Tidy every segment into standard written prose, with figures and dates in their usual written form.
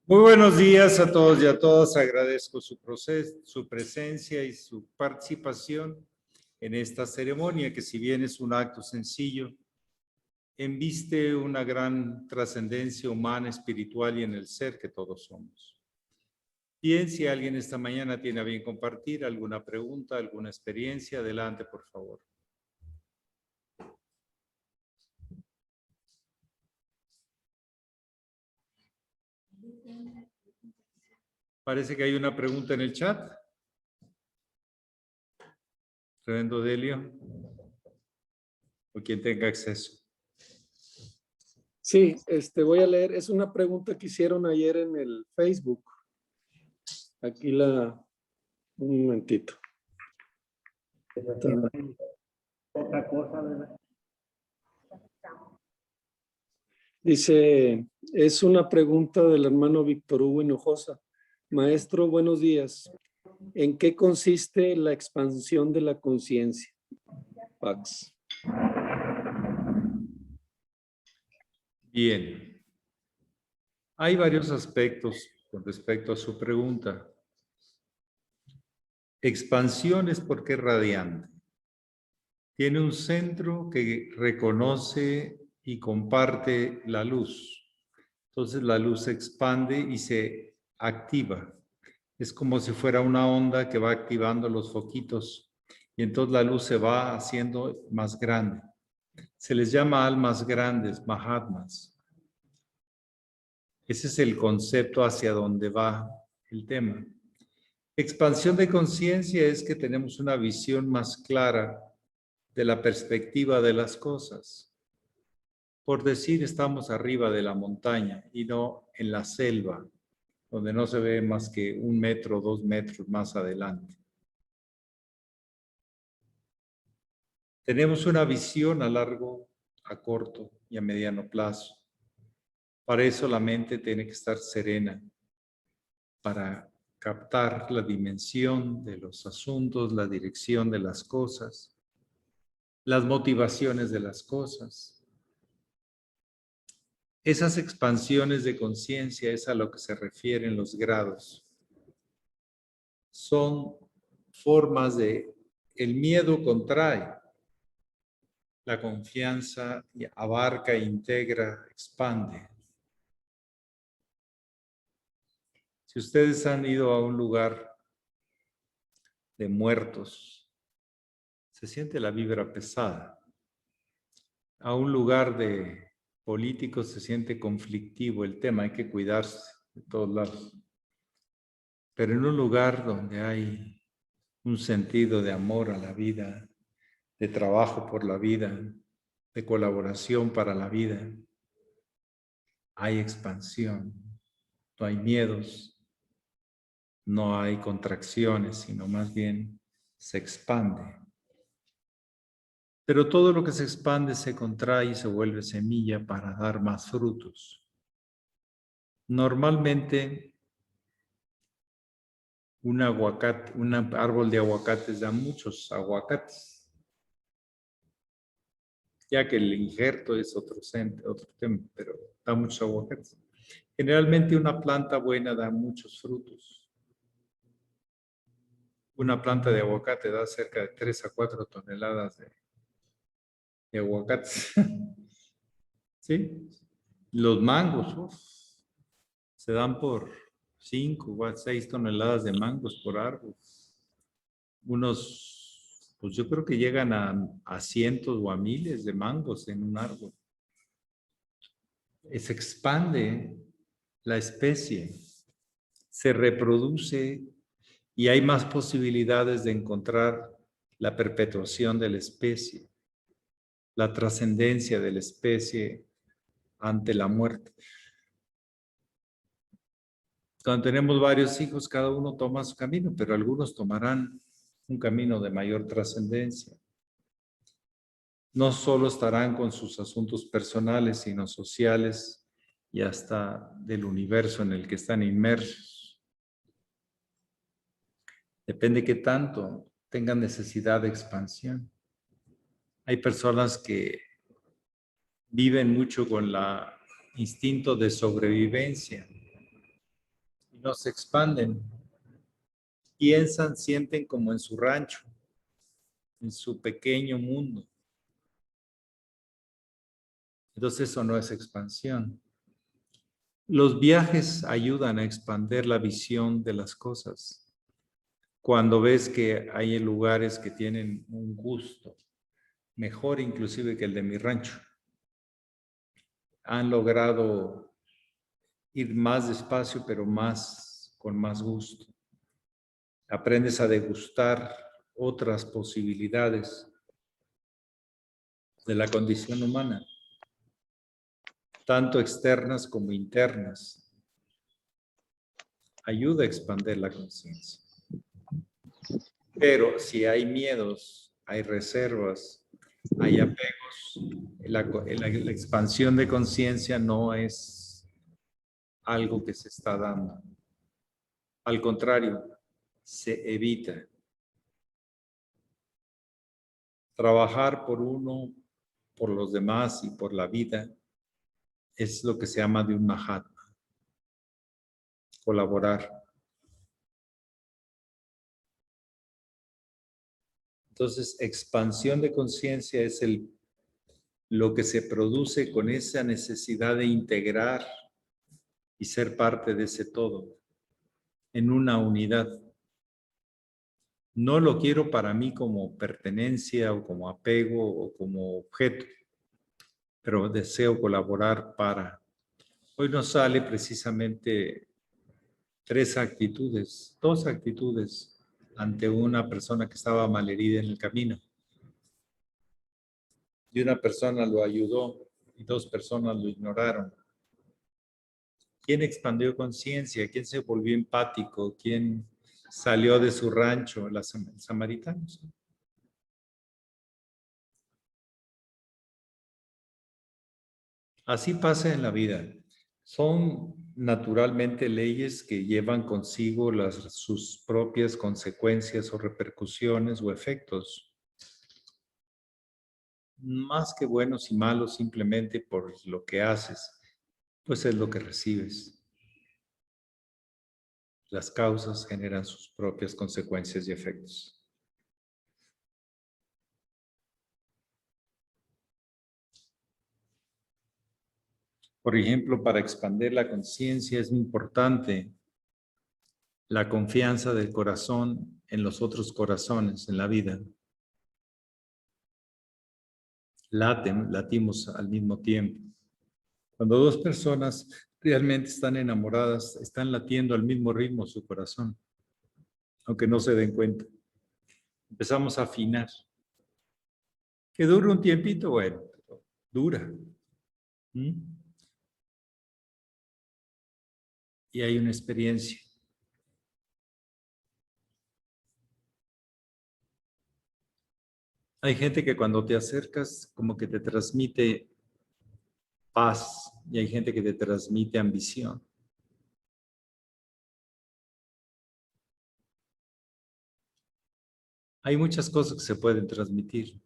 Muy buenos días a todos y a todas. Agradezco su presencia y su participación en esta ceremonia, que si bien es un acto sencillo, embiste una gran trascendencia humana, espiritual y en el ser que todos somos. Bien, si alguien esta mañana tiene a bien compartir alguna pregunta, alguna experiencia, adelante, por favor. Parece que hay una pregunta en el chat. Reverendo Delio, o quien tenga acceso. Sí, voy a leer. Es una pregunta que hicieron ayer en el Facebook. Aquí un momentito. Otra cosa, ¿verdad? Dice, es una pregunta del hermano Víctor Hugo Hinojosa. Maestro, buenos días. ¿En qué consiste la expansión de la conciencia? Pax. Bien. Hay varios aspectos con respecto a su pregunta. Expansión es porque es radiante. Tiene un centro que reconoce y comparte la luz. Entonces la luz se expande y se activa. Es como si fuera una onda que va activando los foquitos y entonces la luz se va haciendo más grande. Se les llama almas grandes, Mahatmas. Ese es el concepto hacia donde va el tema. Expansión de conciencia es que tenemos una visión más clara de la perspectiva de las cosas. Por decir, estamos arriba de la montaña y no en la selva, donde no se ve más que 1 metro, 2 metros más adelante. Tenemos una visión a largo, a corto y a mediano plazo. Para eso la mente tiene que estar serena, para captar la dimensión de los asuntos, la dirección de las cosas, las motivaciones de las cosas. Esas expansiones de conciencia es a lo que se refieren los grados. Son formas de... El miedo contrae, la confianza abarca, integra, expande. Si ustedes han ido a un lugar de muertos, se siente la vibra pesada. A un lugar de políticos se siente conflictivo el tema, hay que cuidarse de todos lados. Pero en un lugar donde hay un sentido de amor a la vida, de trabajo por la vida, de colaboración para la vida, hay expansión, no hay miedos, no hay contracciones, sino más bien se expande. Pero todo lo que se expande se contrae y se vuelve semilla para dar más frutos. Normalmente, un árbol de aguacates da muchos aguacates, ya que el injerto es otro tema, pero da muchos aguacates. Generalmente una planta buena da muchos frutos. Una planta de aguacate da cerca de 3 a 4 toneladas de aguacates. ¿Sí? Los mangos, se dan por 5 o 6 toneladas de mangos por árbol. Unos, pues yo creo que llegan a cientos o a miles de mangos en un árbol. Se expande la especie, se reproduce y hay más posibilidades de encontrar la perpetuación de la especie, la trascendencia de la especie ante la muerte. Cuando tenemos varios hijos, cada uno toma su camino, pero algunos tomarán un camino de mayor trascendencia. No solo estarán con sus asuntos personales, sino sociales y hasta del universo en el que están inmersos. Depende qué tanto tengan necesidad de expansión. Hay personas que viven mucho con el instinto de sobrevivencia. y no se expanden. Piensan, sienten como en su rancho, en su pequeño mundo. Entonces eso no es expansión. Los viajes ayudan a expandir la visión de las cosas. Cuando ves que hay lugares que tienen un gusto mejor inclusive que el de mi rancho, han logrado ir más despacio, pero con más gusto. Aprendes a degustar otras posibilidades de la condición humana, tanto externas como internas. Ayuda a expandir la conciencia. Pero si hay miedos, hay reservas, hay apegos, la expansión de conciencia no es algo que se está dando. Al contrario, se evita. Trabajar por uno, por los demás y por la vida es lo que se llama de un Mahatma. Colaborar. Entonces, expansión de conciencia es lo que se produce con esa necesidad de integrar y ser parte de ese todo, en una unidad. No lo quiero para mí como pertenencia o como apego o como objeto, pero deseo colaborar para. Hoy nos sale precisamente dos actitudes ante una persona que estaba malherida en el camino. Y una persona lo ayudó y dos personas lo ignoraron. ¿Quién expandió conciencia? ¿Quién se volvió empático? ¿Quién salió de su rancho? Los samaritanos. Así pasa en la vida. Son naturalmente leyes que llevan consigo sus propias consecuencias o repercusiones o efectos. Más que buenos y malos simplemente por lo que haces, pues es lo que recibes. Las causas generan sus propias consecuencias y efectos. Por ejemplo, para expandir la conciencia es importante la confianza del corazón en los otros corazones en la vida. Latimos al mismo tiempo. Cuando dos personas realmente están enamoradas, están latiendo al mismo ritmo su corazón, aunque no se den cuenta. Empezamos a afinar. Que dure un tiempito, bueno, dura. Y hay una experiencia. Hay gente que cuando te acercas como que te transmite paz y hay gente que te transmite ambición. Hay muchas cosas que se pueden transmitir.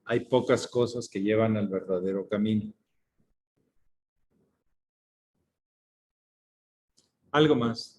Hay pocas cosas que llevan al verdadero camino. Algo más.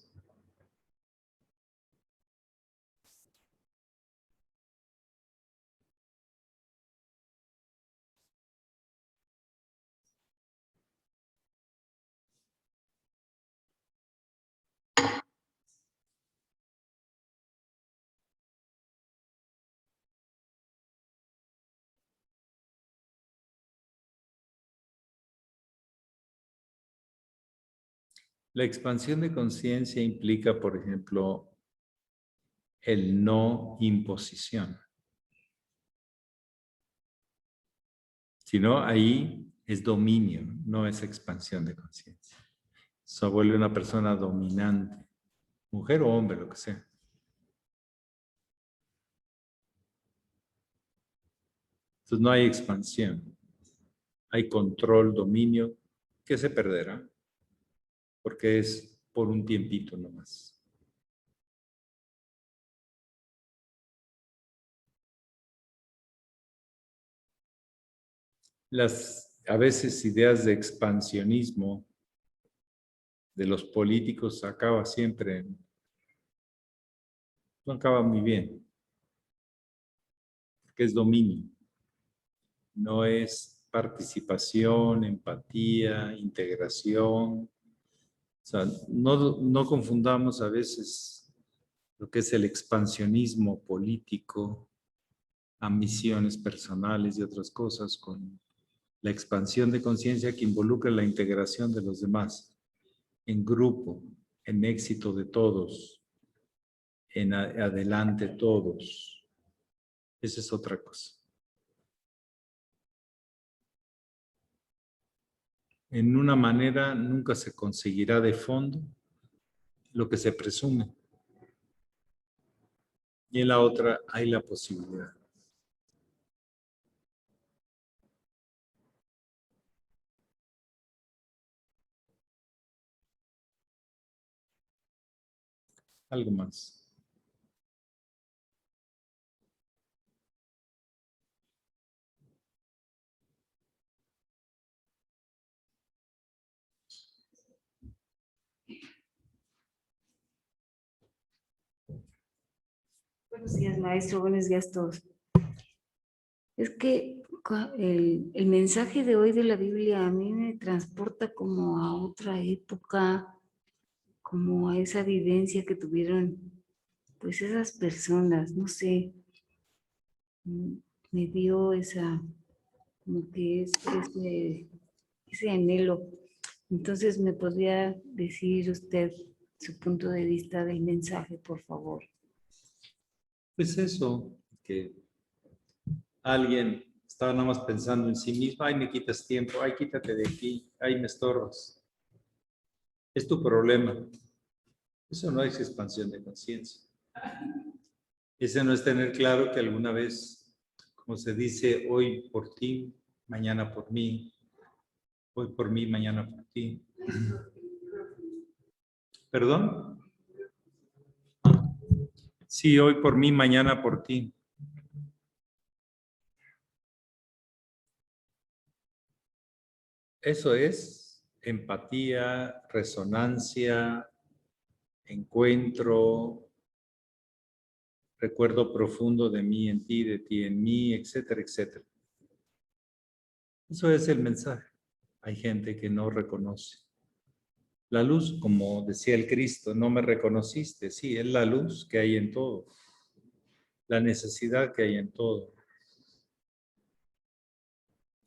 La expansión de conciencia implica, por ejemplo, el no imposición. Sino ahí es dominio, no es expansión de conciencia. Se vuelve una persona dominante, mujer o hombre, lo que sea. Entonces no hay expansión, hay control, dominio, que se perderá, porque es por un tiempito nomás. A veces ideas de expansionismo de los políticos acaba siempre, no acaba muy bien, porque es dominio, no es participación, empatía, integración. O sea, no confundamos a veces lo que es el expansionismo político, ambiciones personales y otras cosas con la expansión de conciencia que involucra la integración de los demás en grupo, en éxito de todos, en adelante todos. Esa es otra cosa. En una manera nunca se conseguirá de fondo lo que se presume. Y en la otra hay la posibilidad. Algo más. Buenos días, maestro. Buenos días a todos. Es que el mensaje de hoy de la Biblia a mí me transporta como a otra época, como a esa vivencia que tuvieron, pues esas personas, no sé, mm, me dio esa, como que ese anhelo. Entonces, ¿me podría decir usted su punto de vista del mensaje, por favor? Pues eso, que alguien estaba nada más pensando en sí mismo, ay, me quitas tiempo, ay, quítate de aquí, ay, me estorbas. Es tu problema. Eso no es expansión de conciencia. Ese no es tener claro que alguna vez, como se dice, hoy por ti, mañana por mí, hoy por mí, mañana por ti. ¿Perdón? Sí, hoy por mí, mañana por ti. Eso es empatía, resonancia, encuentro, recuerdo profundo de mí en ti, de ti en mí, etcétera, etcétera. Eso es el mensaje. Hay gente que no reconoce. La luz, como decía el Cristo, no me reconociste. Sí, es la luz que hay en todo. La necesidad que hay en todo.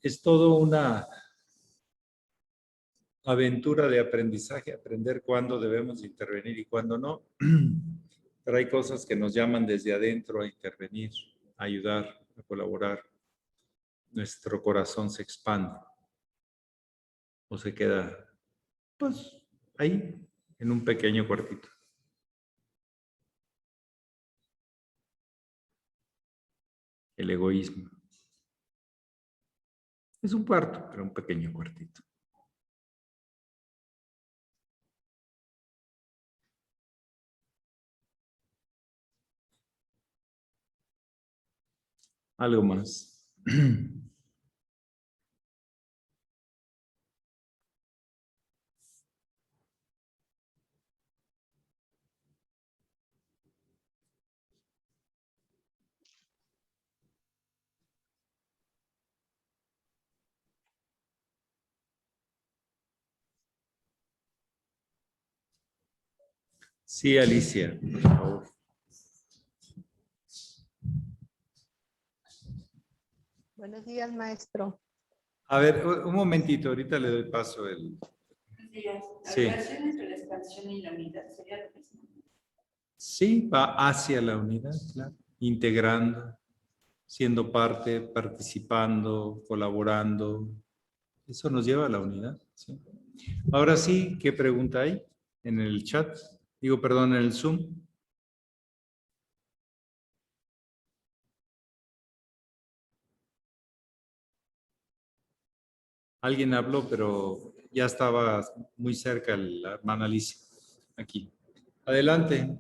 Es todo una aventura de aprendizaje, aprender cuándo debemos intervenir y cuándo no. Pero hay cosas que nos llaman desde adentro a intervenir, a ayudar, a colaborar. Nuestro corazón se expande o se queda, pues, ahí, en un pequeño cuartito. El egoísmo. Es un cuarto, pero un pequeño cuartito. Algo más. Sí, Alicia, por favor. Buenos días, maestro. A ver, un momentito, ahorita le doy paso el... Sí. La relación entre la expansión y la unidad sería lo mismo. Sí, va hacia la unidad, claro. Integrando, siendo parte, participando, colaborando. Eso nos lleva a la unidad. ¿Sí? Ahora sí, ¿qué pregunta hay en el chat? Digo, perdón, en el Zoom. Alguien habló, pero ya estaba muy cerca la hermana Alicia. Aquí. Adelante.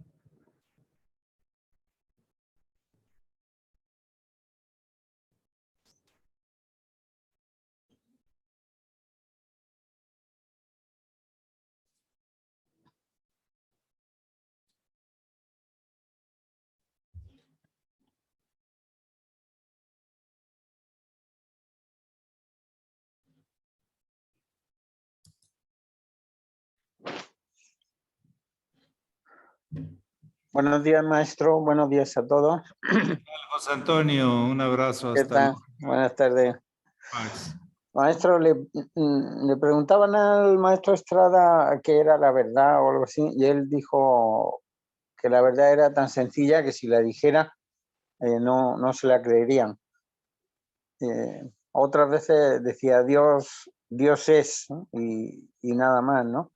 Buenos días, maestro. Buenos días a todos. José Antonio, un abrazo ¿Qué hasta tal? Buenas tardes. Pax. Maestro, le preguntaban al maestro Estrada qué era la verdad o algo así, y él dijo que la verdad era tan sencilla que si la dijera no se la creerían. Otras veces decía Dios es, ¿no? y nada más, ¿no?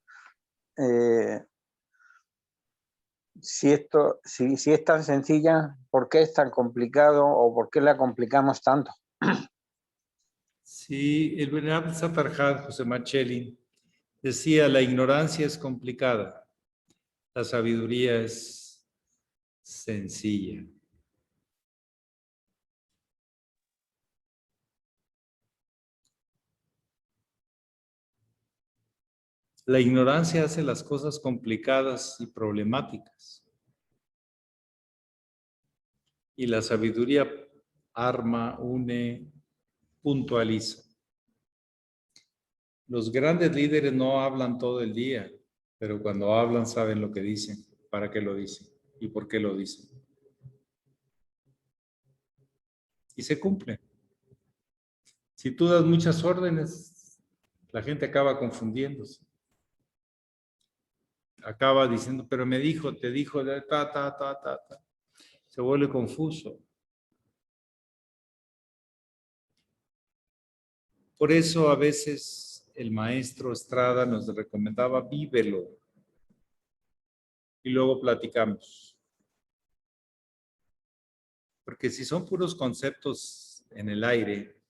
Si es tan sencilla, ¿por qué es tan complicado o por qué la complicamos tanto? Sí, el venerable Satarjat, José Marcelli, decía, la ignorancia es complicada, la sabiduría es sencilla. La ignorancia hace las cosas complicadas y problemáticas. Y la sabiduría arma, une, puntualiza. Los grandes líderes no hablan todo el día, pero cuando hablan saben lo que dicen, para qué lo dicen y por qué lo dicen. Y se cumple. Si tú das muchas órdenes, la gente acaba confundiéndose. Acaba diciendo, pero me dijo, te dijo, ta. Se vuelve confuso. Por eso a veces el maestro Estrada nos recomendaba, vívelo. Y luego platicamos. Porque si son puros conceptos en el aire,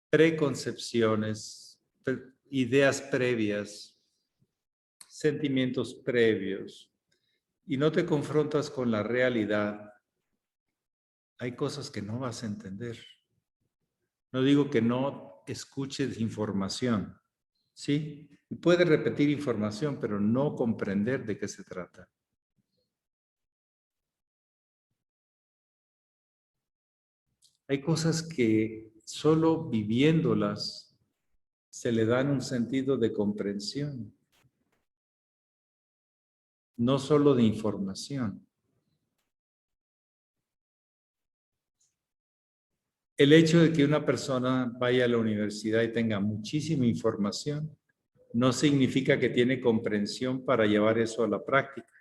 preconcepciones, ideas previas, sentimientos previos, y no te confrontas con la realidad, hay cosas que no vas a entender. No digo que no escuches información, ¿sí? Y puedes repetir información, pero no comprender de qué se trata. Hay cosas que solo viviéndolas se le dan un sentido de comprensión, no solo de información. El hecho de que una persona vaya a la universidad y tenga muchísima información no significa que tiene comprensión para llevar eso a la práctica.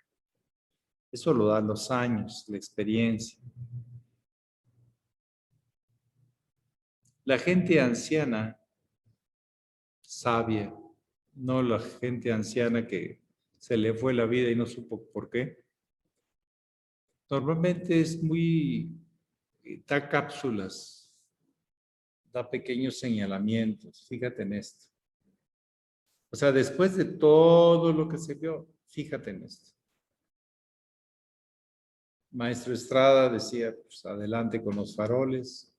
Eso lo dan los años, la experiencia. La gente anciana, sabia, no la gente anciana que se le fue la vida y no supo por qué. Normalmente es da cápsulas, da pequeños señalamientos. Fíjate en esto. O sea, después de todo lo que se vio, fíjate en esto. Maestro Estrada decía, pues adelante con los faroles,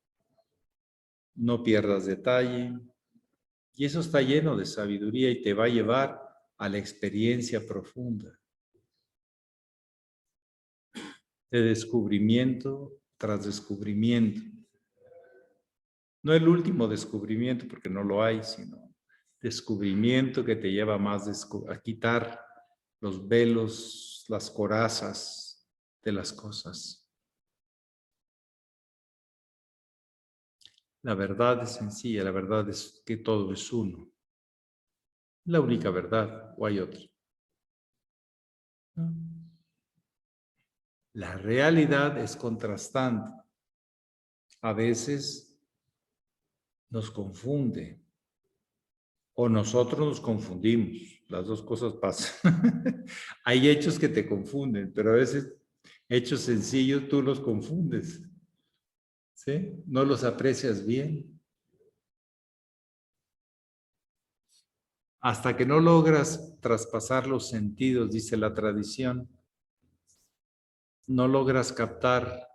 no pierdas detalle. Y eso está lleno de sabiduría y te va a llevar a la experiencia profunda. De descubrimiento tras descubrimiento. No el último descubrimiento, porque no lo hay, sino descubrimiento que te lleva más a quitar los velos, las corazas de las cosas. La verdad es sencilla, la verdad es que todo es uno. La única verdad, o hay otra. ¿No? La realidad es contrastante. A veces nos confunde o nosotros nos confundimos. Las dos cosas pasan. Hay hechos que te confunden, pero a veces hechos sencillos tú los confundes. ¿Sí? No los aprecias bien. Hasta que no logras traspasar los sentidos, dice la tradición, no logras captar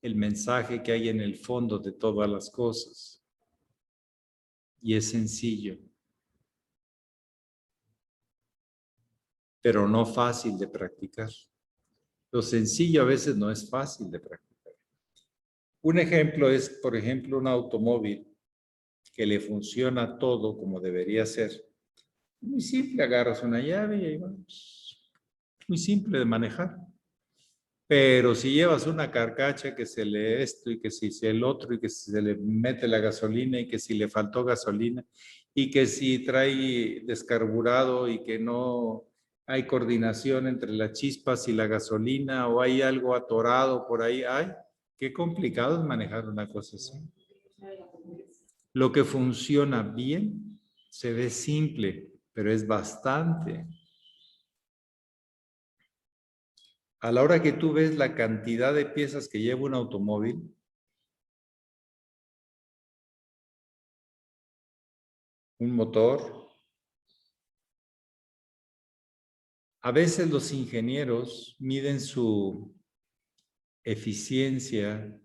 el mensaje que hay en el fondo de todas las cosas. Y es sencillo, pero no fácil de practicar. Lo sencillo a veces no es fácil de practicar. Un ejemplo es, por ejemplo, un automóvil que le funciona todo como debería ser. Muy simple, agarras una llave y ahí vamos. Muy simple de manejar. Pero si llevas una carcacha que se le esto y que si el otro y que si se le mete la gasolina y que si le faltó gasolina y que si trae descarburado y que no hay coordinación entre las chispas y la gasolina o hay algo atorado por ahí, ay, qué complicado es manejar una cosa así. Lo que funciona bien se ve simple, pero es bastante. A la hora que tú ves la cantidad de piezas que lleva un automóvil, un motor, a veces los ingenieros miden su eficiencia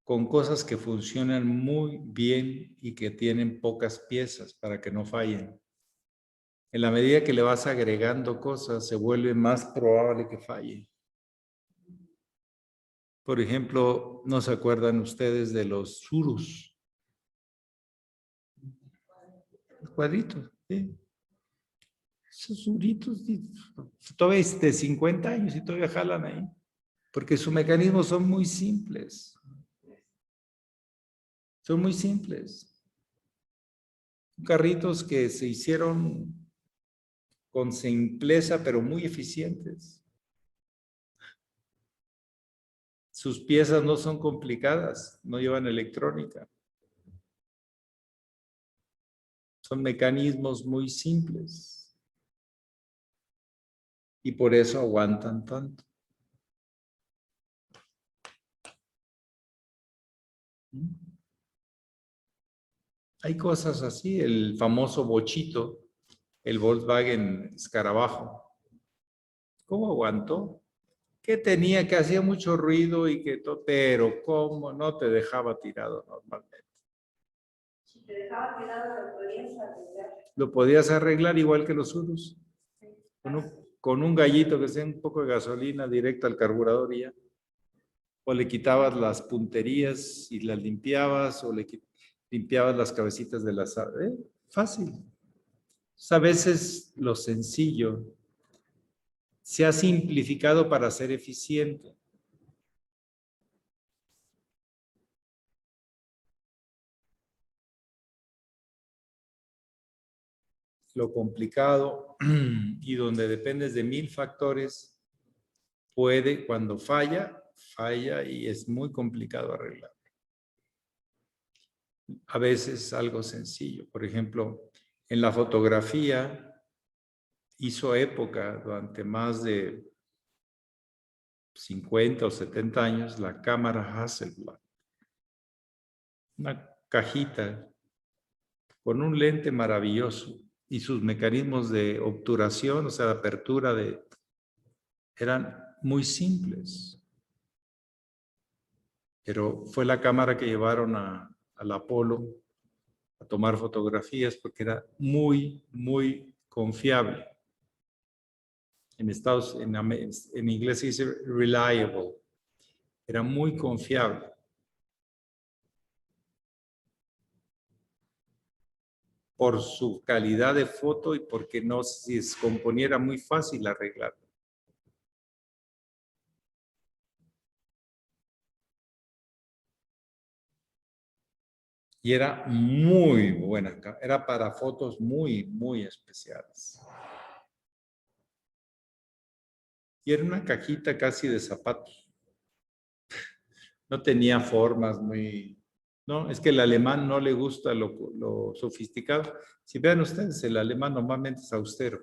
con cosas que funcionan muy bien y que tienen pocas piezas para que no fallen. En la medida que le vas agregando cosas, se vuelve más probable que falle. Por ejemplo, ¿no se acuerdan ustedes de los surus? Los cuadritos, ¿sí? Esos suritos todavía es de 50 años y todavía jalan ahí. Porque sus mecanismos son muy simples. Son muy simples. Carritos que se hicieron con simpleza, pero muy eficientes. Sus piezas no son complicadas, no llevan electrónica. Son mecanismos muy simples. Y por eso aguantan tanto. Hay cosas así, el famoso bochito, el Volkswagen Escarabajo. ¿Cómo aguantó? Que tenía, que hacía mucho ruido y que todo, pero cómo no te dejaba tirado normalmente. Si te dejaba tirado, lo podías arreglar. Lo podías arreglar igual que los Urus. Con un gallito que sea un poco de gasolina directo al carburador y ya. O le quitabas las punterías y las limpiabas, o le limpiabas las cabecitas de las... fácil. A veces lo sencillo se ha simplificado para ser eficiente. Lo complicado y donde dependes de 1000 factores, puede, cuando falla, falla y es muy complicado arreglar. A veces algo sencillo. Por ejemplo, en la fotografía hizo época durante más de 50 o 70 años la cámara Hasselblad. Una cajita con un lente maravilloso y sus mecanismos de obturación, o sea, de apertura, eran muy simples. Pero fue la cámara que llevaron al Apolo a tomar fotografías porque era muy, muy confiable. En inglés se dice reliable. Era muy confiable. Por su calidad de foto y porque no se descomponiera muy fácil arreglar. Y era muy buena, era para fotos muy, muy especiales. Y era una cajita casi de zapatos. No tenía formas muy... No, es que el alemán no le gusta lo sofisticado. Si vean ustedes, el alemán normalmente es austero.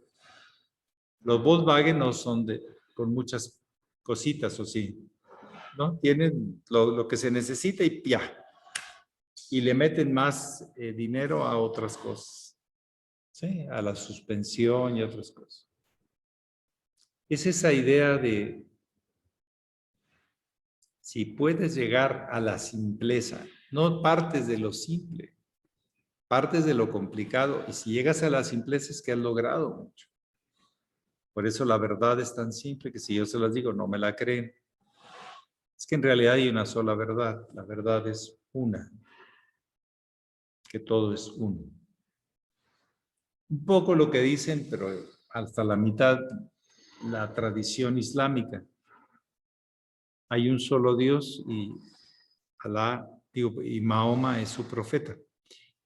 Los Volkswagen no son con muchas cositas, o sí, ¿no? Tienen lo que se necesita y ¡pia! Y le meten más dinero a otras cosas, ¿sí? A la suspensión y otras cosas. Es esa idea de si puedes llegar a la simpleza, no partes de lo simple, partes de lo complicado, y si llegas a la simpleza es que has logrado mucho. Por eso la verdad es tan simple que si yo se las digo, no me la creen. Es que en realidad hay una sola verdad, la verdad es una, que todo es uno. Un poco lo que dicen, pero hasta la mitad, la tradición islámica. Hay un solo Dios y Alá, y Mahoma es su profeta.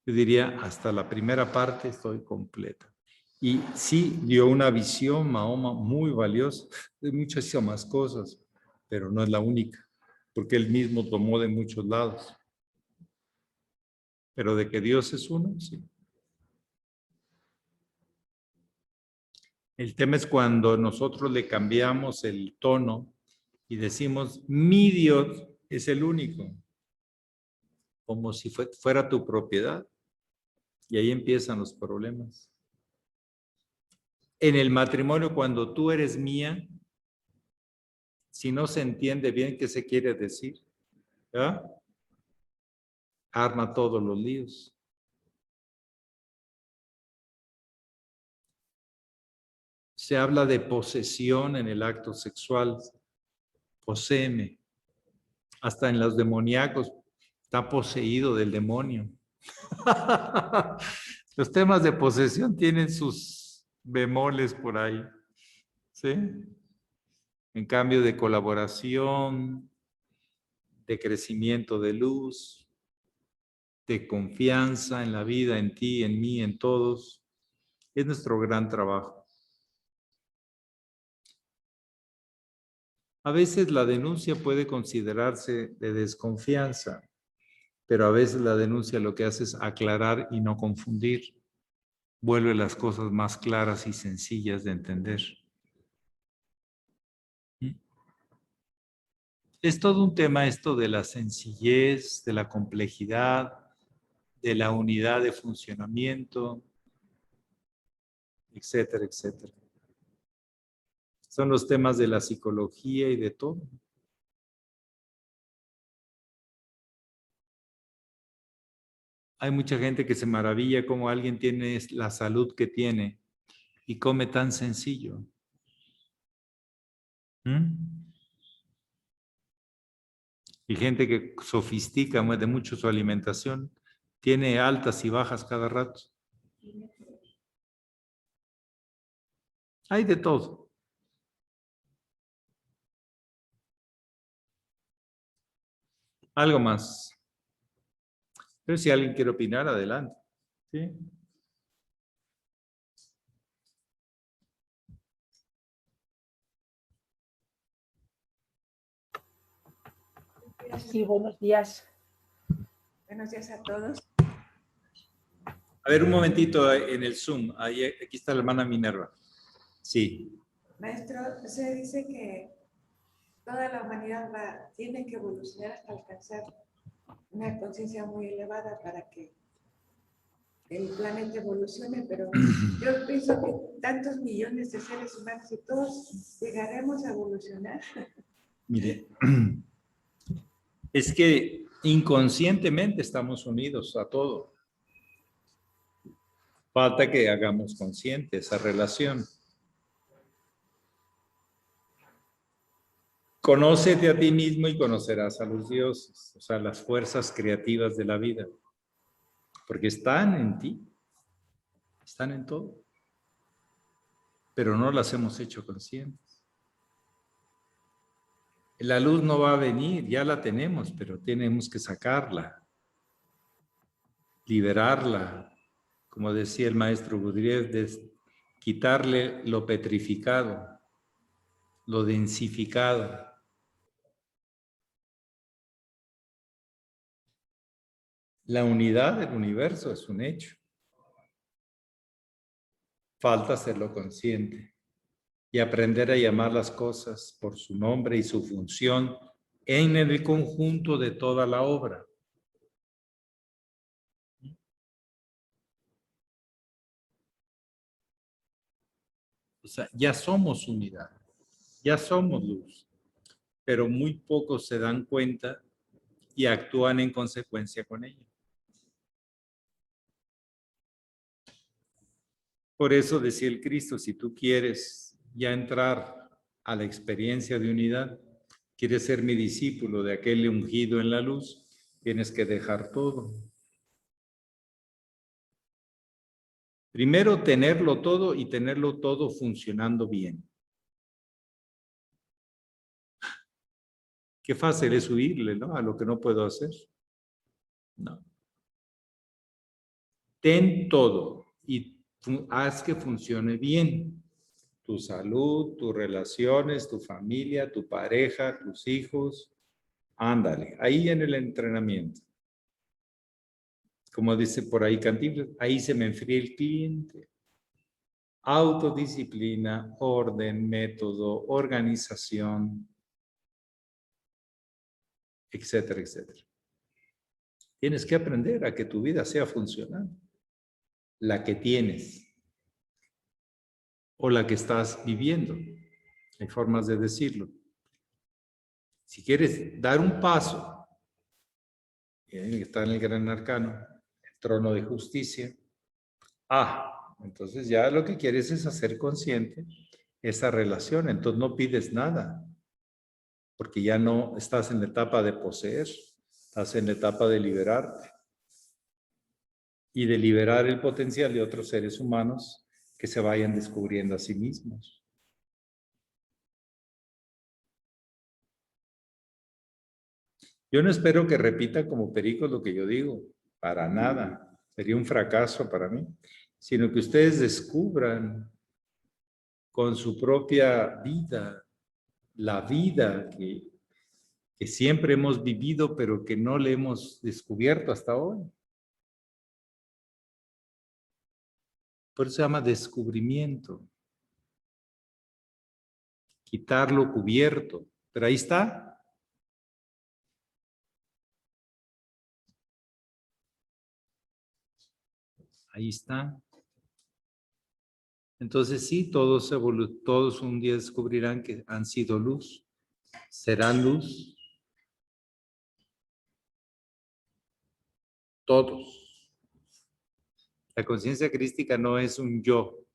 Yo diría, hasta la primera parte estoy completa. Y sí dio una visión, Mahoma, muy valiosa de muchísimas cosas, pero no es la única, porque él mismo tomó de muchos lados. Pero de que Dios es uno, sí. El tema es cuando nosotros le cambiamos el tono y decimos, mi Dios es el único, como si fuera tu propiedad. Y ahí empiezan los problemas. En el matrimonio, cuando tú eres mía, si no se entiende bien qué se quiere decir, ¿verdad? Arma todos los líos. Se habla de posesión en el acto sexual. Poséeme. Hasta en los demoníacos está poseído del demonio. Los temas de posesión tienen sus bemoles por ahí. ¿Sí? En cambio de colaboración, de crecimiento de luz, de confianza en la vida, en ti, en mí, en todos, es nuestro gran trabajo. A veces la denuncia puede considerarse de desconfianza, pero a veces la denuncia lo que hace es aclarar y no confundir. Vuelve las cosas más claras y sencillas de entender. Es todo un tema esto de la sencillez, de la complejidad, de la unidad de funcionamiento, etcétera, etcétera. Son los temas de la psicología y de todo. Hay mucha gente que se maravilla cómo alguien tiene la salud que tiene y come tan sencillo. Y gente que sofistica de mucho su alimentación, tiene altas y bajas cada rato. Hay de todo. Algo más. Pero si alguien quiere opinar, adelante. ¿Sí? Sí, buenos días. Buenos días a todos. A ver, un momentito en el Zoom. Ahí, aquí está la hermana Minerva. Sí. Maestro, se dice que toda la humanidad tiene que evolucionar hasta alcanzar una conciencia muy elevada para que el planeta evolucione, pero yo pienso que tantos millones de seres humanos y todos llegaremos a evolucionar. Mire, es que inconscientemente estamos unidos a todo. Falta que hagamos consciente esa relación. Conócete a ti mismo y conocerás a los dioses, o sea, las fuerzas creativas de la vida. Porque están en ti, están en todo. Pero no las hemos hecho conscientes. La luz no va a venir, ya la tenemos, pero tenemos que sacarla, liberarla, como decía el maestro Gurdjieff, quitarle lo petrificado, lo densificado. La unidad del universo es un hecho. Falta hacerlo consciente y aprender a llamar las cosas por su nombre y su función en el conjunto de toda la obra. O sea, ya somos unidad, ya somos luz, pero muy pocos se dan cuenta y actúan en consecuencia con ella. Por eso decía el Cristo, si tú quieres ya entrar a la experiencia de unidad, quieres ser mi discípulo de aquel ungido en la luz, tienes que dejar todo. Primero, tenerlo todo y tenerlo todo funcionando bien. Qué fácil es huirle, ¿no? A lo que no puedo hacer. No. Ten todo y haz que funcione bien. Tu salud, tus relaciones, tu familia, tu pareja, tus hijos. Ándale, ahí en el entrenamiento. Como dice por ahí Cantinflas, ahí se me enfría el cliente. Autodisciplina, orden, método, organización, etcétera, etcétera. Tienes que aprender a que tu vida sea funcional. La que tienes o la que estás viviendo. Hay formas de decirlo. Si quieres dar un paso, está en el gran arcano, el trono de justicia. Entonces ya lo que quieres es hacer consciente esa relación. Entonces no pides nada, porque ya no estás en la etapa de poseer, estás en la etapa de liberarte y de liberar el potencial de otros seres humanos que se vayan descubriendo a sí mismos. Yo no espero que repita como perico lo que yo digo, para nada, sería un fracaso para mí, sino que ustedes descubran con su propia vida, la vida que siempre hemos vivido, pero que no le hemos descubierto hasta hoy. Por eso se llama descubrimiento. Quitar lo cubierto. Pero ahí está. Ahí está. Entonces sí, todos un día descubrirán que han sido luz. Serán luz. Todos. La conciencia crística no es un yo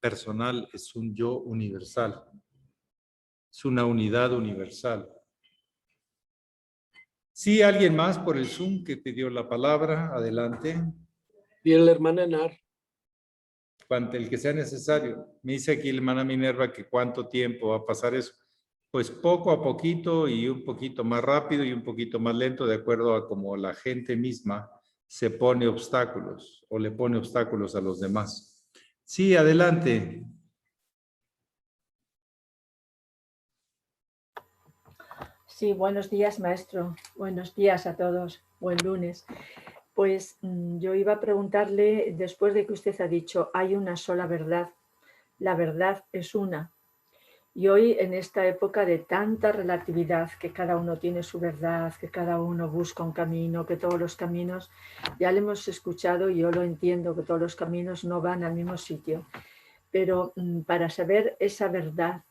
personal, es un yo universal. Es una unidad universal. Sí, alguien más por el Zoom que pidió la palabra, adelante. Bien, la hermana Nar. Cuanto el que sea necesario. Me dice aquí la hermana Minerva que cuánto tiempo va a pasar eso. Pues poco a poquito y un poquito más rápido y un poquito más lento de acuerdo a cómo la gente misma se pone obstáculos o le pone obstáculos a los demás. Sí, adelante. Sí, buenos días, maestro. Buenos días a todos. Buen lunes. Pues yo iba a preguntarle, después de que usted ha dicho, hay una sola verdad. La verdad es una. Y hoy, en esta época de tanta relatividad, que cada uno tiene su verdad, que cada uno busca un camino, que todos los caminos, ya le hemos escuchado y yo lo entiendo, que todos los caminos no van al mismo sitio. Pero para saber esa verdad,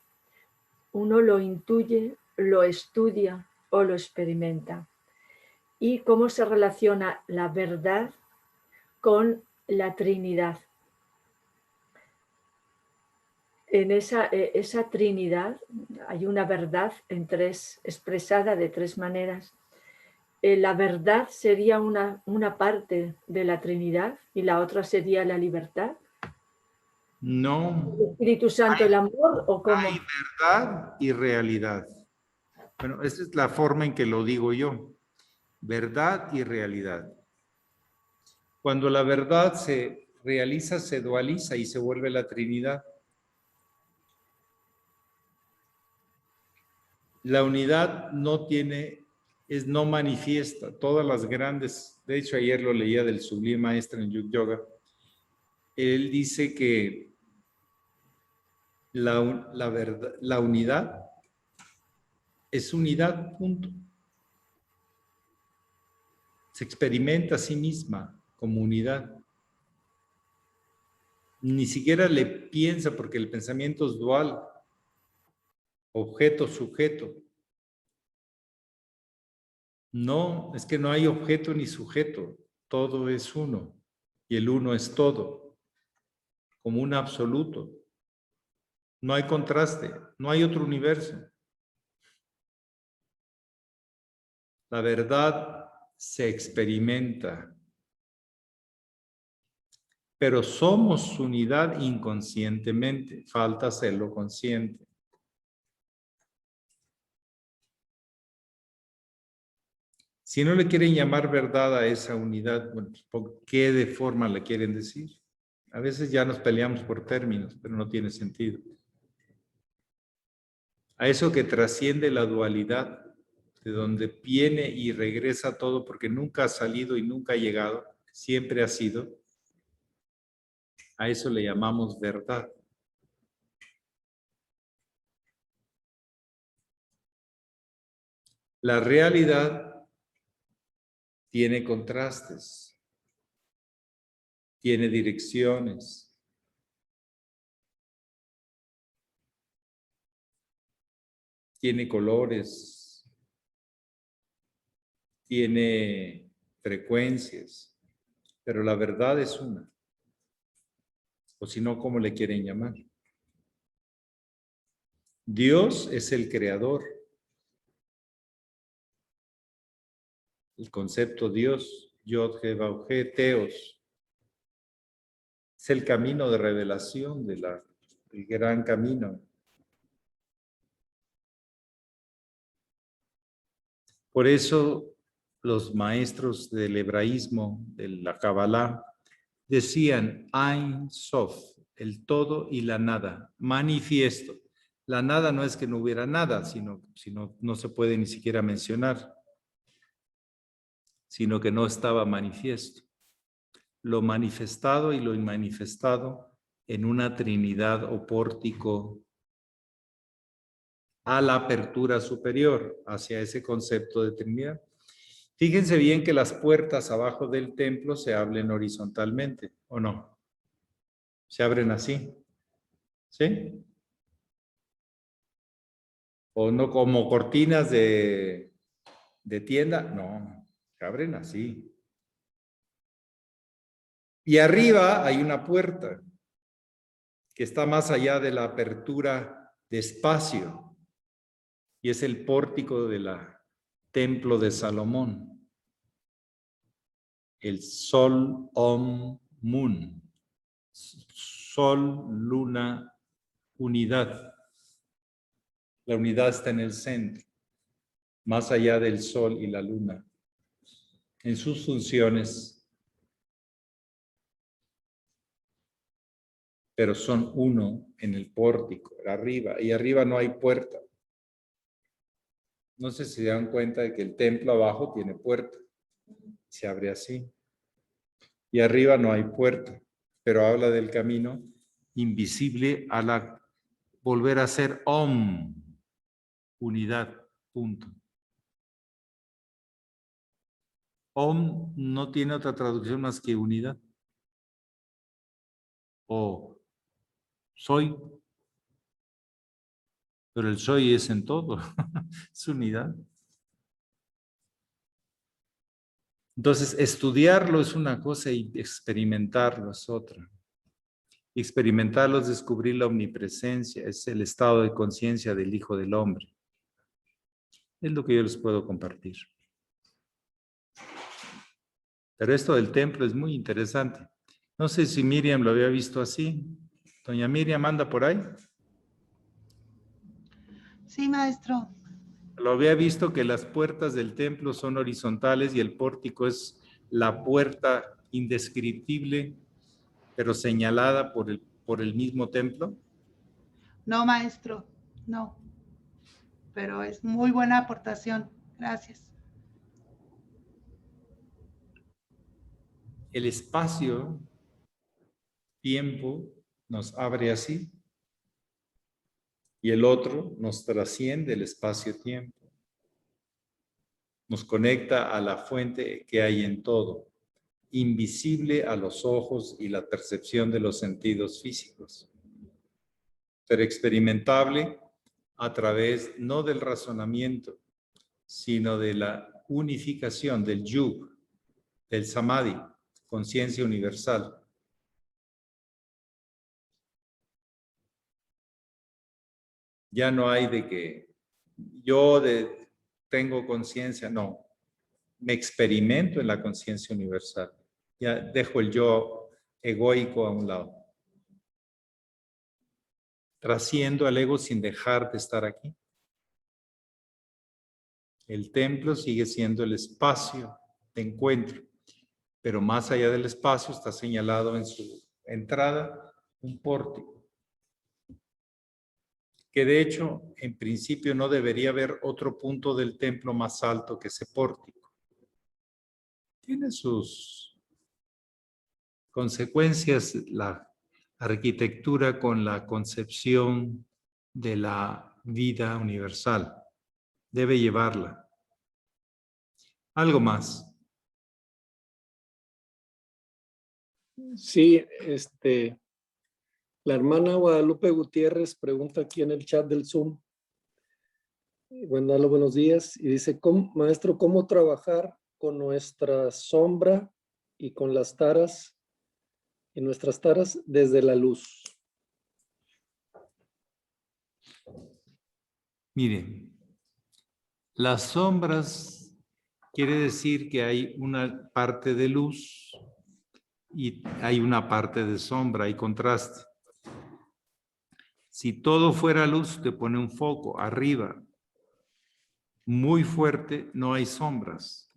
uno lo intuye, lo estudia o lo experimenta. ¿Y cómo se relaciona la verdad con la Trinidad? En esa Trinidad hay una verdad expresada de tres maneras. La verdad sería una parte de la Trinidad y la otra sería la libertad. No. ¿El Espíritu Santo, el amor o cómo? Hay verdad y realidad. Bueno, esa es la forma en que lo digo yo. Verdad y realidad. Cuando la verdad se realiza, se dualiza y se vuelve la Trinidad. La unidad no manifiesta. Todas las grandes, de hecho ayer lo leía del Sublime Maestro en Yuga Yoga, él dice que la unidad es unidad, punto. Se experimenta a sí misma como unidad. Ni siquiera le piensa porque el pensamiento es dual. Objeto, sujeto. No, es que no hay objeto ni sujeto. Todo es uno. Y el uno es todo. Como un absoluto. No hay contraste. No hay otro universo. La verdad se experimenta. Pero somos unidad inconscientemente. Falta hacerlo consciente. Si no le quieren llamar verdad a esa unidad, bueno, pues, ¿por qué de forma le quieren decir? A veces ya nos peleamos por términos, pero no tiene sentido. A eso que trasciende la dualidad, de donde viene y regresa todo, porque nunca ha salido y nunca ha llegado, siempre ha sido, a eso le llamamos verdad. La realidad tiene contrastes, tiene direcciones, tiene colores, tiene frecuencias, pero la verdad es una. O si no, ¿cómo le quieren llamar? Dios es el creador. El concepto Dios, Yod, He, Vav, He, Teos, es el camino de revelación del gran camino. Por eso los maestros del hebraísmo, de la Kabbalah, decían Ein Sof, el todo y la nada, manifiesto. La nada no es que no hubiera nada, sino no se puede ni siquiera mencionar, sino que no estaba manifiesto. Lo manifestado y lo inmanifestado en una trinidad o pórtico a la apertura superior hacia ese concepto de Trinidad. Fíjense bien que las puertas abajo del templo se abren horizontalmente, ¿o no? Se abren así, ¿sí? O no como cortinas de tienda, no, se abren así. Y arriba hay una puerta que está más allá de la apertura de espacio. Y es el pórtico del templo de Salomón. El Sol, Om, Mun. Sol, luna, unidad. La unidad está en el centro, más allá del Sol y la luna. En sus funciones, pero son uno en el pórtico, arriba. Y arriba no hay puerta. No sé si se dan cuenta de que el templo abajo tiene puerta. Se abre así. Y arriba no hay puerta, pero habla del camino invisible a volver a ser Om, unidad, punto. Om no tiene otra traducción más que unidad. O soy, pero el soy es en todo, es unidad. Entonces, estudiarlo es una cosa y experimentarlo es otra. Experimentarlo es descubrir la omnipresencia, es el estado de conciencia del Hijo del Hombre. Es lo que yo les puedo compartir. Pero esto del templo es muy interesante. No sé si Miriam lo había visto así. Doña Miriam, ¿anda por ahí? Sí, maestro. Lo había visto que las puertas del templo son horizontales y el pórtico es la puerta indescriptible, pero señalada por el mismo templo. No, maestro, no. Pero es muy buena aportación. Gracias. El espacio, tiempo, nos abre así. Y el otro nos trasciende el espacio-tiempo. Nos conecta a la fuente que hay en todo, invisible a los ojos y la percepción de los sentidos físicos, pero experimentable a través no del razonamiento, sino de la unificación del yug, del samadhi, conciencia universal. Ya no hay de que yo tengo conciencia, no. Me experimento en la conciencia universal. Ya dejo el yo egoico a un lado. Trasciendo al ego sin dejar de estar aquí. El templo sigue siendo el espacio de encuentro, pero más allá del espacio está señalado en su entrada un pórtico, que de hecho en principio no debería haber otro punto del templo más alto que ese pórtico. Tiene sus consecuencias la arquitectura con la concepción de la vida universal. Debe llevarla. Algo más. Sí, la hermana Guadalupe Gutiérrez pregunta aquí en el chat del Zoom. Bueno, buenos días. Y dice, maestro, ¿cómo trabajar con nuestra sombra y con las taras y nuestras taras desde la luz? Miren, las sombras quiere decir que hay una parte de luz y hay una parte de sombra, hay contraste. Si todo fuera luz, te pone un foco arriba, muy fuerte, no hay sombras,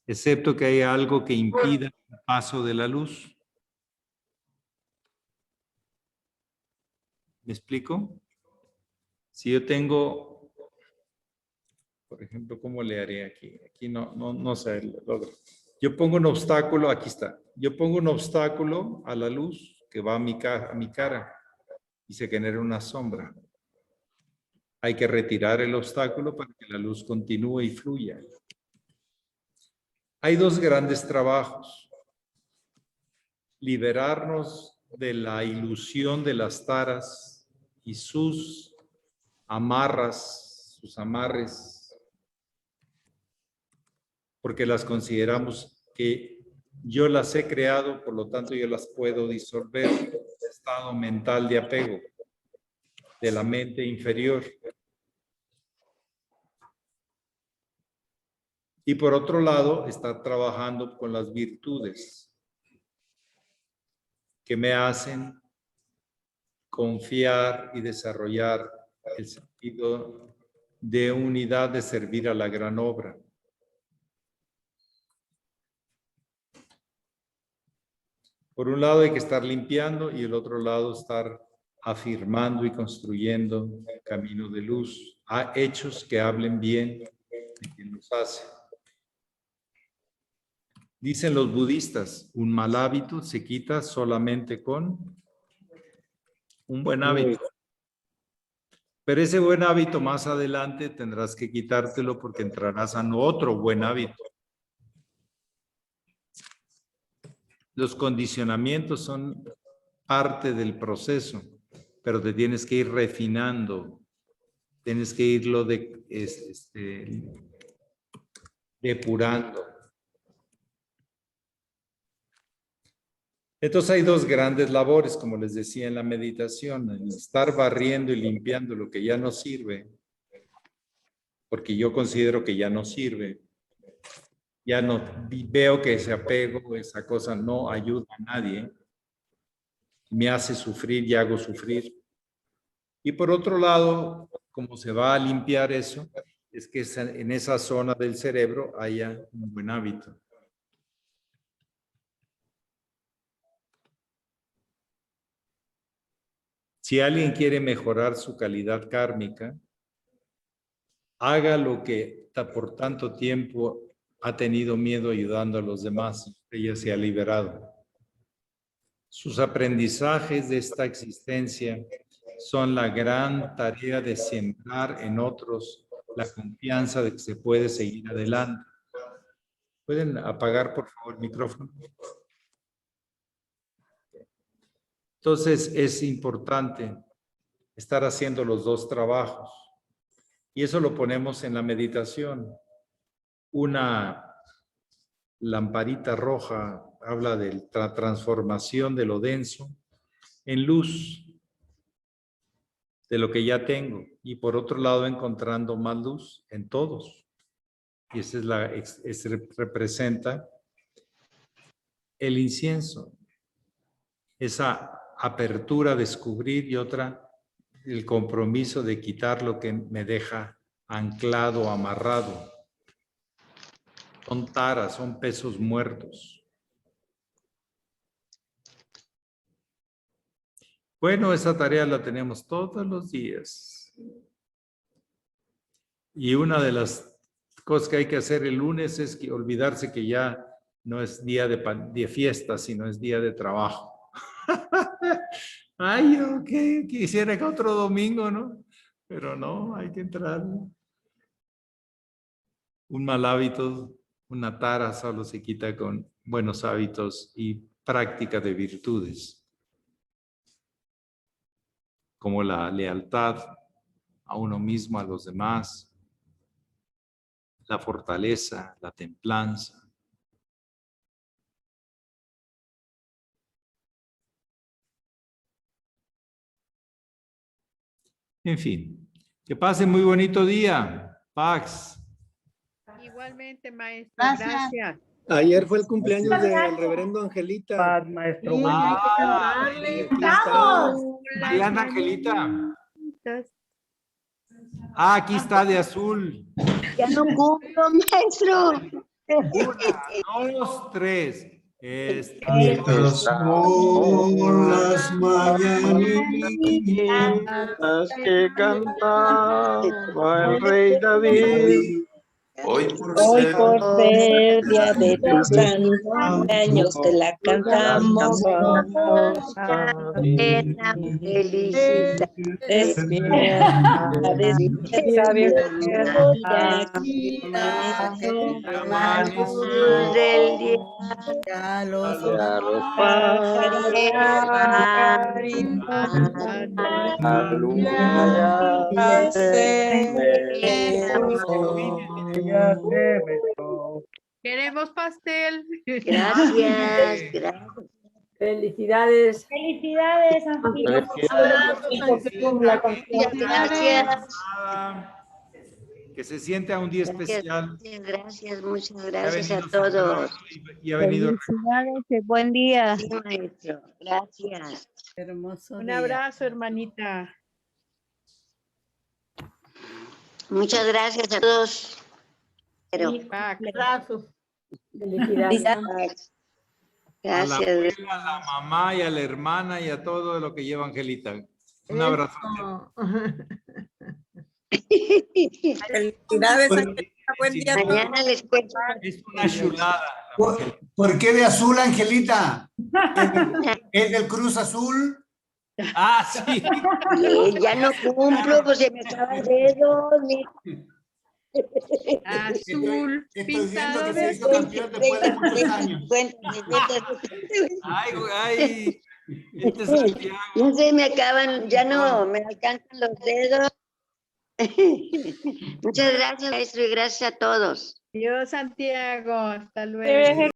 excepto que hay algo que impida el paso de la luz. ¿Me explico? Si yo tengo, por ejemplo, ¿cómo le haré aquí? Aquí no sé. Yo pongo un obstáculo, aquí está. Yo pongo un obstáculo a la luz que va a mi cara y se genera una sombra. Hay que retirar el obstáculo para que la luz continúe y fluya. Hay dos grandes trabajos. Liberarnos de la ilusión de las taras y sus amarras, sus amarres, porque las consideramos que yo las he creado, por lo tanto yo las puedo disolver. Estado mental de apego de la mente inferior. Y por otro lado, estar trabajando con las virtudes que me hacen confiar y desarrollar el sentido de unidad de servir a la gran obra. Por un lado hay que estar limpiando y el otro lado estar afirmando y construyendo camino de luz, a hechos que hablen bien de quien los hace. Dicen los budistas, un mal hábito se quita solamente con un buen hábito. Pero ese buen hábito más adelante tendrás que quitártelo porque entrarás a otro buen hábito. Los condicionamientos son parte del proceso, pero te tienes que ir refinando, tienes que irlo depurando. Entonces hay dos grandes labores, como les decía en la meditación, el estar barriendo y limpiando lo que ya no sirve, porque yo considero que ya no sirve. Ya no veo que ese apego, esa cosa no ayuda a nadie. Me hace sufrir y hago sufrir. Y por otro lado, como se va a limpiar eso, es que en esa zona del cerebro haya un buen hábito. Si alguien quiere mejorar su calidad kármica, haga lo que por tanto tiempo ha tenido miedo ayudando a los demás. Ella se ha liberado. Sus aprendizajes de esta existencia son la gran tarea de sembrar en otros la confianza de que se puede seguir adelante. ¿Pueden apagar, por favor, el micrófono? Entonces, es importante estar haciendo los dos trabajos. Y eso lo ponemos en la meditación. Una lamparita roja habla de la transformación de lo denso en luz, de lo que ya tengo. Y por otro lado, encontrando más luz en todos. Y esa representa el incienso. Esa apertura a descubrir y otra, el compromiso de quitar lo que me deja anclado, amarrado. Son taras, son pesos muertos. Bueno, esa tarea la tenemos todos los días. Y una de las cosas que hay que hacer el lunes es que olvidarse que ya no es día de fiesta, sino es día de trabajo. Ay, yo quisiera que otro domingo, ¿no? Pero no, hay que entrar. Un mal hábito, una tara solo se quita con buenos hábitos y práctica de virtudes, como la lealtad a uno mismo, a los demás, la fortaleza, la templanza. En fin, que pasen muy bonito día. Pax. Igualmente, maestro. Gracias. Gracias. Ayer fue el cumpleaños del reverendo Angelita. Paz, maestro. Sí, Buen hay día. que cantarle. Aquí está. Ahí anda Angelita. Ah, aquí está de azul. Ya no cumplo, maestro. 1, 2, 3. Estas son las mañanitas que cantaba el rey David. Hoy por ser día de tu santo cumpleaños te la cantamos. Plena felicidad, despierta, del día. Ya los queremos pastel. Gracias, gracias. Felicidades. Felicidades, Angelita. Gracias. Que se siente a un día especial. Gracias, muchas Ha gracias a venido todos. y ha venido. Felicidades y buen día. Sí, maestro. Gracias. Hermoso. Un abrazo, hermanita. Muchas gracias a todos. Pero, Abrazo. Felicidades. A la gracias. abuela, a la mamá y a la hermana y a todo lo que lleva Angelita. Un abrazo. Felicidades. Buen día. Mañana les cuento. Es una chulada. ¿Por qué de azul, Angelita? ¿Es del Cruz Azul? Ah, sí. Ya no cumplo, pues se me acaba el dedo. Azul, Estoy viendo que pintado se de hizo campeón después de muchos años. Ay, ay. Este es Santiago. Ya se me acaban, ya no me alcanzan los dedos. Muchas gracias, maestro, y gracias a todos. Dios, Santiago. Hasta luego.